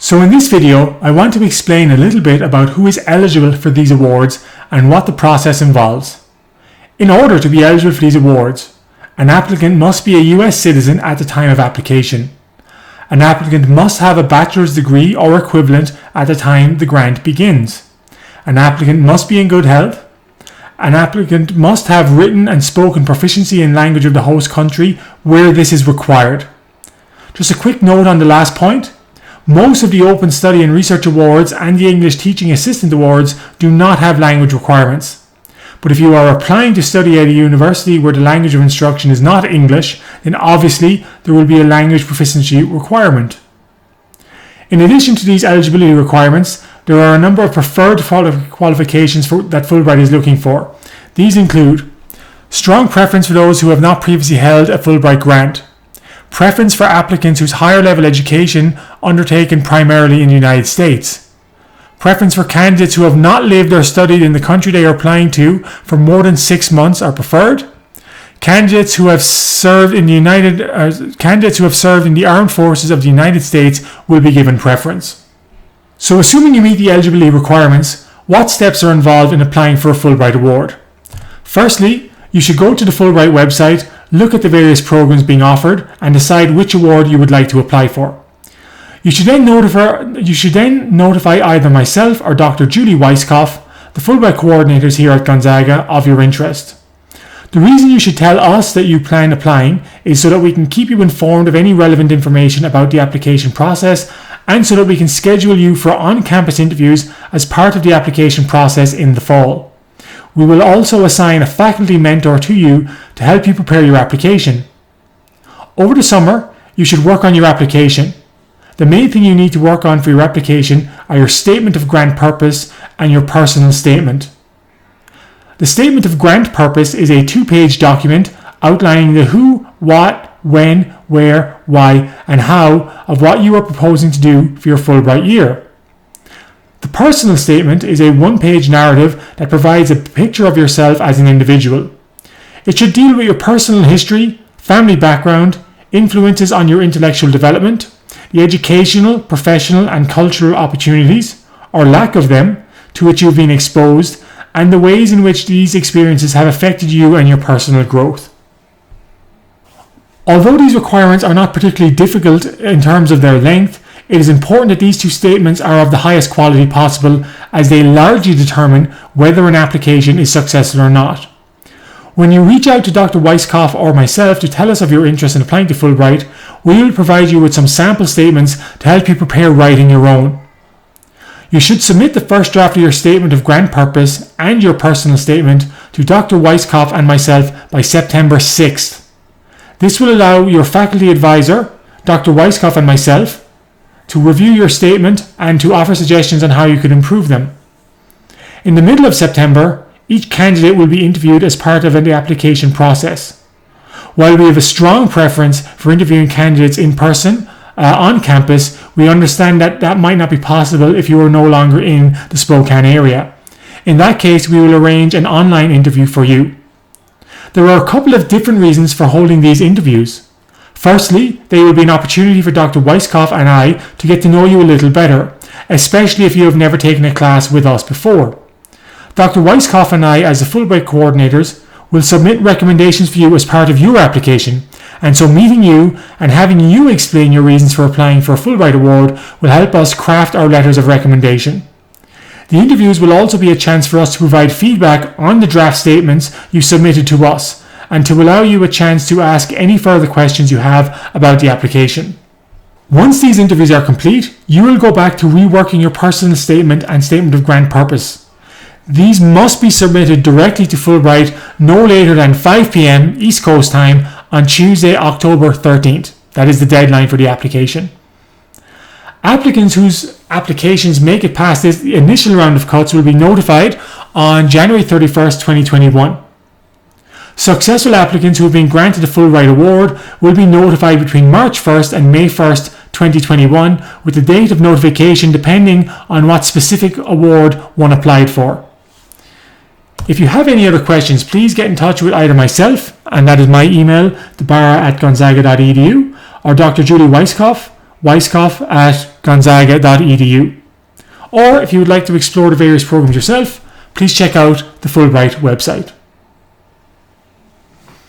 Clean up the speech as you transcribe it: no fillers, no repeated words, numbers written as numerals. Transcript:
So in this video, I want to explain a little bit about who is eligible for these awards and what the process involves. In order to be eligible for these awards, an applicant must be a US citizen at the time of application. An applicant must have a bachelor's degree or equivalent at the time the grant begins. An applicant must be in good health. An applicant must have written and spoken proficiency in language of the host country where this is required. Just a quick note on the last point. Most of the Open Study and Research Awards and the English Teaching Assistant Awards do not have language requirements. But if you are applying to study at a university where the language of instruction is not English, then obviously there will be a language proficiency requirement. In addition to these eligibility requirements, there are a number of preferred qualifications that Fulbright is looking for. These include strong preference for those who have not previously held a Fulbright grant, preference for applicants whose higher level education undertaken primarily in the United States, preference for candidates who have not lived or studied in the country they are applying to for more than 6 months are preferred. Candidates who have served in the armed forces of the United States will be given preference. So assuming you meet the eligibility requirements, what steps are involved in applying for a Fulbright award? Then you should go to the Fulbright website, look at the various programs being offered, and decide which award you would like to apply for. You should then notify either myself or Dr. Julie Weisskopf, the Fulbright coordinators here at Gonzaga, of your interest. The reason you should tell us that you plan applying is so that we can keep you informed of any relevant information about the application process and so that we can schedule you for on-campus interviews as part of the application process in the fall. We will also assign a faculty mentor to you to help you prepare your application. Over the summer, you should work on your application. The main thing you need to work on for your application are your statement of grant purpose and your personal statement. The statement of grant purpose is a 2-page document outlining the who, what, when, where, why, and how of what you are proposing to do for your Fulbright year. The personal statement is a 1-page narrative that provides a picture of yourself as an individual. It should deal with your personal history, family background, influences on your intellectual development, the educational, professional, and cultural opportunities, or lack of them, to which you've been exposed, and the ways in which these experiences have affected you and your personal growth. Although these requirements are not particularly difficult in terms of their length, it is important that these 2 statements are of the highest quality possible, as they largely determine whether an application is successful or not. When you reach out to Dr. Weisskopf or myself to tell us of your interest in applying to Fulbright, we will provide you with some sample statements to help you prepare writing your own. You should submit the first draft of your statement of grant purpose and your personal statement to Dr. Weisskopf and myself by September 6th. This will allow your faculty advisor, Dr. Weisskopf and myself, to review your statement and to offer suggestions on how you could improve them. In the middle of September, each candidate will be interviewed as part of the application process. While we have a strong preference for interviewing candidates in person, on campus, we understand that might not be possible if you are no longer in the Spokane area. In that case, we will arrange an online interview for you. There are a couple of different reasons for holding these interviews. Firstly, they will be an opportunity for Dr. Weisskopf and I to get to know you a little better, especially if you have never taken a class with us before. Dr. Weisskopf and I, as the Fulbright coordinators, will submit recommendations for you as part of your application, and so meeting you and having you explain your reasons for applying for a Fulbright award will help us craft our letters of recommendation. The interviews will also be a chance for us to provide feedback on the draft statements you submitted to us, and to allow you a chance to ask any further questions you have about the application. Once these interviews are complete, you will go back to reworking your personal statement and statement of grant purpose. These must be submitted directly to Fulbright no later than 5 p.m. East Coast time on Tuesday, October 13th. That is the deadline for the application. Applicants whose applications make it past this initial round of cuts will be notified on January 31st, 2021. Successful applicants who have been granted a Fulbright award will be notified between March 1st and May 1st, 2021, with the date of notification depending on what specific award one applied for. If you have any other questions, please get in touch with either myself, and that is my email, thebarra@gonzaga.edu, or Dr. Julie Weisskopf. weisskopf@gonzaga.edu. Or if you would like to explore the various programs yourself, please check out the Fulbright website.